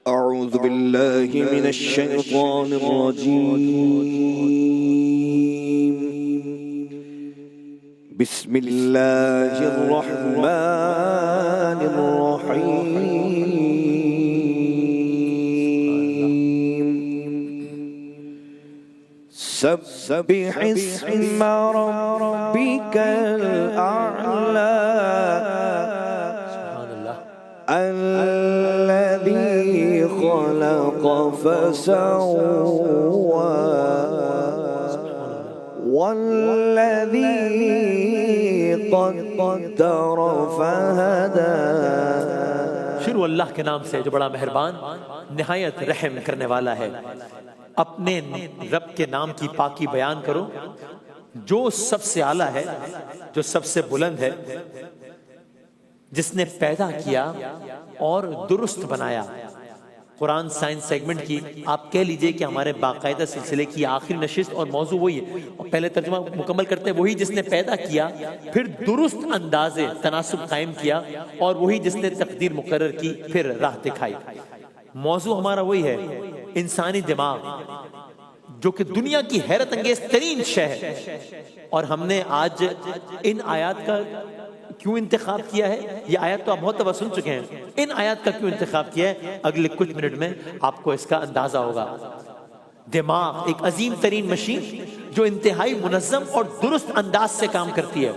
أعوذ بالله من الشيطان الرجيم. بسم الله الرحمن الرحيم. سبح اسم ربك الأعلى الذي خلق فسوى والذي قدر فهدى. شروع اللہ کے نام سے جو بڑا مہربان نہایت رحم کرنے والا ہے. اپنے رب کے نام کی پاکی بیان کرو جو سب سے اعلیٰ ہے، جو سب سے بلند ہے، جس نے پیدا کیا اور درست بنایا. قرآن سائنس سیگمنٹ کی آپ کہہ لیجئے کہ ہمارے باقاعدہ سلسلے کی آخری نشست اور موضوع وہی ہے، اور پہلے ترجمہ مکمل کرتے ہیں وہی جس نے پیدا کیا، پھر درست انداز تناسب قائم کیا، اور وہی جس نے تقدیر مقرر کی، پھر راہ دکھائی. موضوع ہمارا وہی ہے، انسانی دماغ جو کہ دنیا کی حیرت انگیز ترین شے ہے. اور ہم نے آج ان آیات کا کیوں انتخاب کیا ہے؟ یہ آیات تو آپ بہت دفعہ سن چکے ہیں. ان آیات کا کیوں انتخاب کیا ہے اگلے کچھ منٹ میں آپ کو اس کا اندازہ ہوگا. دماغ ایک عظیم ترین مشین جو انتہائی منظم اور درست انداز سے کام کرتی ہے.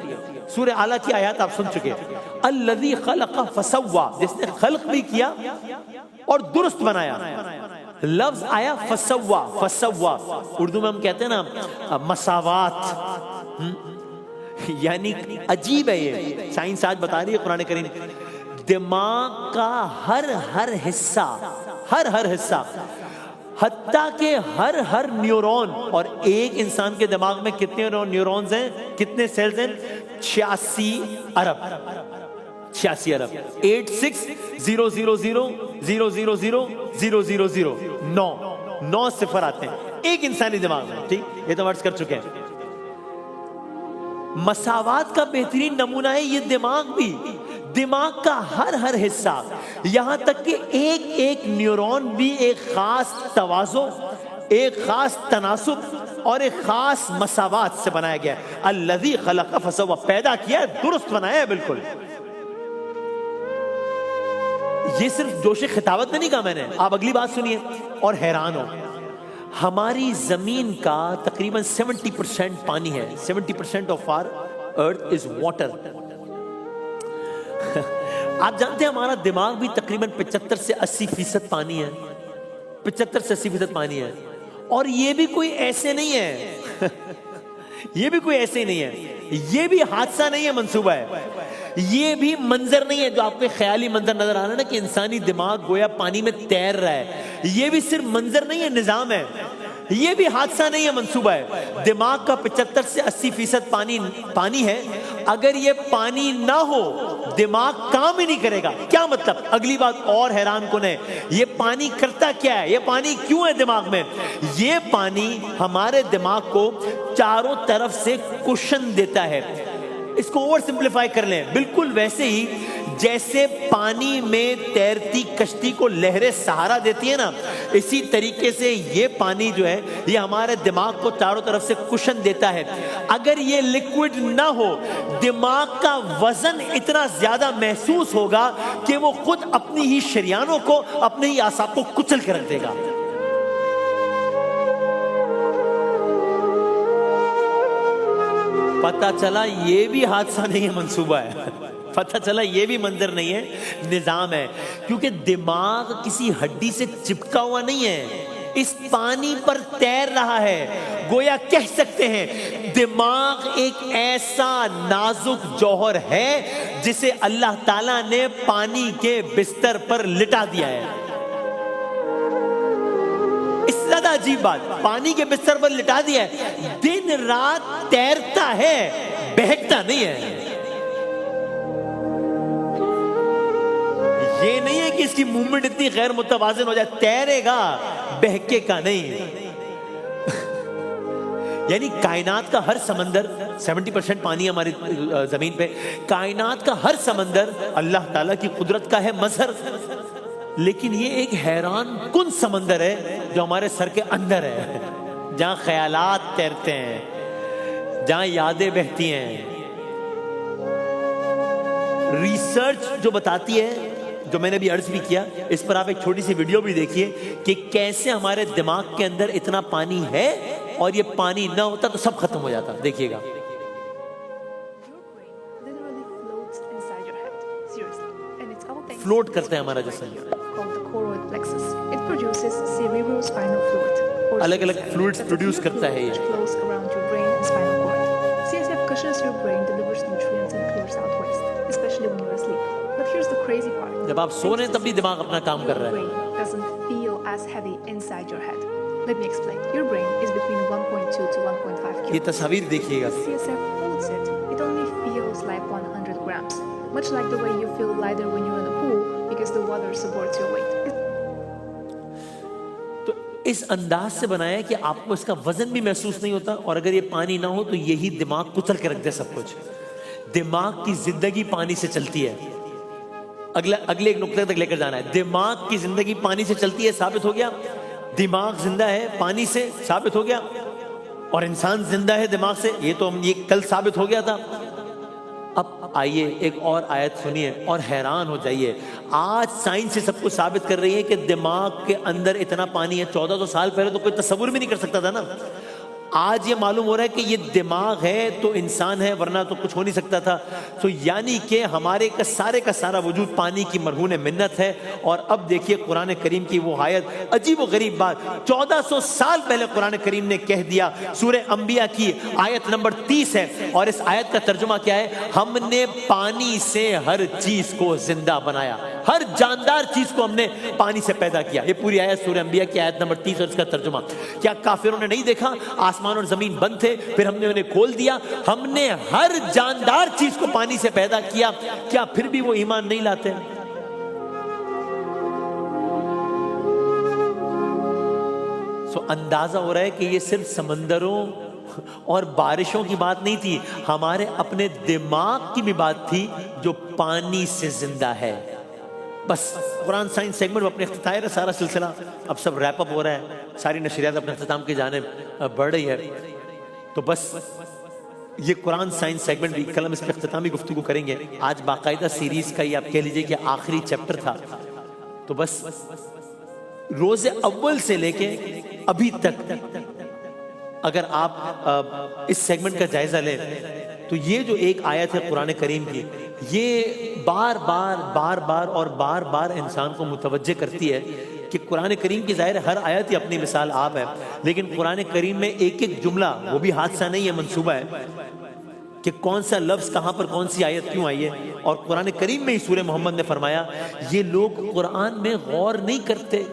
سورہ اعلیٰ کی آیات آپ سن چکے ہیں. الذی خلق فسوا، جس نے خلق بھی کیا اور درست بنایا. لفظ آیا فسوا. فسوا اردو میں ہم کہتے ہیں نا مساوات، یعنی عجیب ہے. یہ سائنس آج بتا رہی ہے قرآن کریم دماغ کا ہر حصہ حتیٰ کہ ہر نیورون، اور ایک انسان کے دماغ میں کتنے نیورونز ہیں، کتنے سیلز ہیں؟ 86 ارب. 86,000,000,000,000 9 صفر آتے ہیں ایک انسانی دماغ میں. ٹھیک، یہ تو ورڈز کر چکے ہیں. مساوات کا بہترین نمونہ ہے یہ دماغ بھی. دماغ کا ہر حصہ، یہاں تک کہ ایک نیورون بھی ایک خاص توازن، ایک خاص تناسب اور ایک خاص مساوات سے بنایا گیا ہے. الذی خلق فسوا، پیدا کیا، درست بنایا ہے بالکل. یہ صرف جوش خطابت میں نہیں کہا میں نے، آپ اگلی بات سنیے اور حیران ہو. ہماری زمین کا تقریباً 70% پانی ہے. 70% of our earth is water. آپ جانتے ہیں ہمارا دماغ بھی تقریباً 75 سے 80% پانی ہے. 75 سے 80% پانی ہے. اور یہ بھی کوئی ایسے نہیں ہے یہ بھی کوئی ایسے نہیں ہے، یہ بھی حادثہ نہیں ہے، منصوبہ ہے. یہ بھی منظر نہیں ہے جو آپ کو خیالی منظر نظر آ رہا ہے نا کہ انسانی دماغ گویا پانی میں تیر رہا ہے. یہ بھی صرف منظر نہیں ہے، نظام ہے. یہ بھی حادثہ نہیں ہے، منصوبہ ہے. دماغ کا 75 سے 80% پانی ہے. اگر یہ پانی نہ ہو دماغ کام ہی نہیں کرے گا. کیا مطلب؟ اگلی بات اور حیران کن ہے. یہ پانی کرتا کیا ہے؟ یہ پانی کیوں ہے دماغ میں؟ یہ پانی ہمارے دماغ کو چاروں طرف سے کشن دیتا ہے. اس کو اوور سمپلیفائی کر لیں، بالکل ویسے ہی جیسے پانی میں تیرتی کشتی کو لہریں سہارا دیتی ہیں نا، اسی طریقے سے یہ پانی جو ہے یہ ہمارے دماغ کو چاروں طرف سے کشن دیتا ہے. اگر یہ لیکوڈ نہ ہو دماغ کا وزن اتنا زیادہ محسوس ہوگا کہ وہ خود اپنی ہی شریانوں کو، اپنے ہی اعصاب کو کچل کر رکھ دے گا. پتہ چلا یہ بھی حادثہ نہیں ہے، منصوبہ ہے. پتہ چلا یہ بھی منظر نہیں ہے، نظام ہے. کیونکہ دماغ کسی ہڈی سے چپکا ہوا نہیں ہے، اس پانی پر تیر رہا ہے. گویا کہہ سکتے ہیں دماغ ایک ایسا نازک جوہر ہے جسے اللہ تعالیٰ نے پانی کے بستر پر لٹا دیا ہے. اس سے زیادہ عجیب بات، پانی کے بستر پر لٹا دیا ہے، دن رات تیرتا ہے، بہکتا نہیں ہے. یہ نہیں ہے کہ اس کی موومنٹ اتنی غیر متوازن ہو جائے، تیرے گا، بہکے کا نہیں. یعنی کائنات کا ہر سمندر 70% پانی ہماری زمین پہ، کائنات کا ہر سمندر اللہ تعالیٰ کی قدرت کا ہے مظہر. لیکن یہ ایک حیران کن سمندر ہے جو ہمارے سر کے اندر ہے، جہاں خیالات تیرتے ہیں، جہاں یادیں بہتی ہیں۔ ریسرچ جو بتاتی ہے، جو میں نے بھی عرض بھی کیا، اس پر آپ ایک چھوٹی سی ویڈیو بھی دیکھیے کہ کیسے ہمارے دماغ کے اندر اتنا پانی ہے اور یہ پانی نہ ہوتا تو سب ختم ہو جاتا۔ دیکھیے گا۔ فلوٹ کرتے ہیں ہمارا جسم، الگ الگ فلوئڈز پروڈیوس کرتا ہے یہ۔ جب آپ سو رہے ہیں تب بھی دماغ اپنا کام کر رہا ہے۔ یہ تصاویر دیکھیے گا۔ Much like the way you feel lighter when you're in a pool because the water supports your weight. تو اس انداز سے بنایا ہے کہ آپ کو اس کا وزن بھی محسوس نہیں ہوتا، اور اگر یہ پانی نہ ہو تو یہی دماغ کچل کے رکھ دے سب کچھ۔ دماغ کی زندگی پانی سے چلتی ہے۔ اگلے ایک نقطے تک لے کر جانا ہے۔ دماغ کی زندگی پانی سے چلتی ہے، ثابت ہو گیا۔ دماغ زندہ ہے پانی سے، ثابت ہو گیا۔ اور انسان زندہ ہے دماغ سے، یہ تو یہ کل ثابت ہو گیا تھا۔ اب آئیے ایک اور آیت سنیے اور حیران ہو جائیے۔ آج سائنس سے سب کچھ ثابت کر رہی ہے کہ دماغ کے اندر اتنا پانی ہے۔ 1400 سال پہلے تو کوئی تصور بھی نہیں کر سکتا تھا نا۔ آج یہ معلوم ہو رہا ہے کہ یہ دماغ ہے تو انسان ہے، ورنہ تو کچھ ہو نہیں سکتا تھا۔ تو یعنی کہ ہمارے کا سارا وجود پانی کی مرہون منت ہے۔ اور اب دیکھیے قرآن کریم کی وہ آیت، عجیب و غریب بات، 1400 سال پہلے قرآن کریم نے کہہ دیا۔ سورہ انبیاء کی آیت نمبر 30 ہے، اور اس آیت کا ترجمہ کیا ہے؟ ہم نے پانی سے ہر چیز کو زندہ بنایا، ہر جاندار چیز کو ہم نے پانی سے پیدا کیا۔ یہ پوری آیت سورہ انبیاء کی آیت نمبر 30 اور اس کا ترجمہ۔ کیا کافروں نے نہیں دیکھا آسمان اور زمین بند تھے، پھر ہم نے انہیں کھول دیا؟ ہم نے ہر جاندار چیز کو پانی سے پیدا کیا، کیا پھر بھی وہ ایمان نہیں لاتے؟ اندازہ ہو رہا ہے کہ یہ صرف سمندروں اور بارشوں کی بات نہیں تھی، ہمارے اپنے دماغ کی بھی بات تھی جو پانی سے زندہ ہے۔ بس قرآن سائنس سیگمنٹ اپنے اختتام ہے، سارا سلسلہ اب سب ریپ اپ ہو رہا ہے، ساری نشریات اپنے اختتام کی جانب بڑھ رہی ہے۔ تو بس یہ قرآن سائنس سیگمنٹ بھی کل ہم اس پہ اختتامی گفتگو کریں گے۔ آج باقاعدہ سیریز کا یہ آپ کہہ لیجئے کہ آخری چیپٹر تھا۔ تو بس روز اول سے لے کے ابھی تک اگر آپ اس سیگمنٹ کا جائزہ لیں تو یہ جو ایک آیت ہے قرآن کریم کی، یہ بار بار انسان کو متوجہ کرتی ہے کہ قرآن کریم کی ظاہر ہر آیت ہی اپنی مثال آپ ہے، لیکن قرآن کریم میں ایک ایک جملہ، وہ بھی حادثہ نہیں ہے، منصوبہ ہے کہ کون سا لفظ کہاں پر کون سی آیت کیوں آئی ہے۔ اور قرآن کریم میں ہی سورہ محمد نے فرمایا یہ لوگ قرآن میں غور نہیں کرتے۔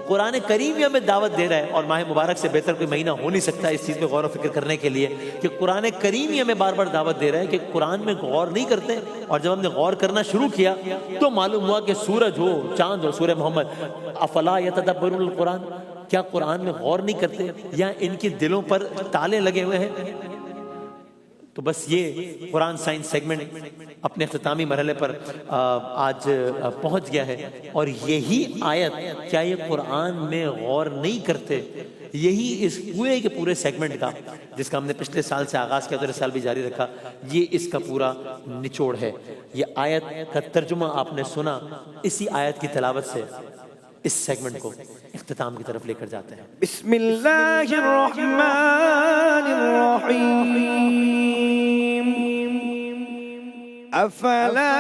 قرآن کریم ہی ہمیں دعوت دے رہا ہے، اور ماہ مبارک سے بہتر کوئی مہینہ ہو نہیں سکتا اس چیز پہ غور و فکر کرنے کے لیے کہ قرآن کریم ہی ہمیں بار بار دعوت دے رہا ہے کہ قرآن میں غور نہیں کرتے۔ اور جب ہم نے غور کرنا شروع کیا تو معلوم ہوا کہ سورج ہو، چاند ہو، سورہ محمد، افلا یتدبرون القرآن، کیا قرآن میں غور نہیں کرتے یا ان کے دلوں پر تالے لگے ہوئے ہیں؟ تو بس یہ قرآن سائنس سیگمنٹ اپنے اختتامی مرحلے پر آج پہنچ گیا ہے، اور یہی آیت، کیا یہ قرآن میں غور نہیں کرتے، یہی اس پورے کے پورے سیگمنٹ کا، جس کا ہم نے پچھلے سال سے آغاز کیا تو اس سال بھی جاری رکھا، یہ اس کا پورا نچوڑ ہے۔ یہ آیت کا ترجمہ آپ نے سنا، اسی آیت کی تلاوت سے اس سیگمنٹ کو اختتام کی طرف لے کر جاتے ہیں۔ بسم اللہ الرحمن الرحیم افلا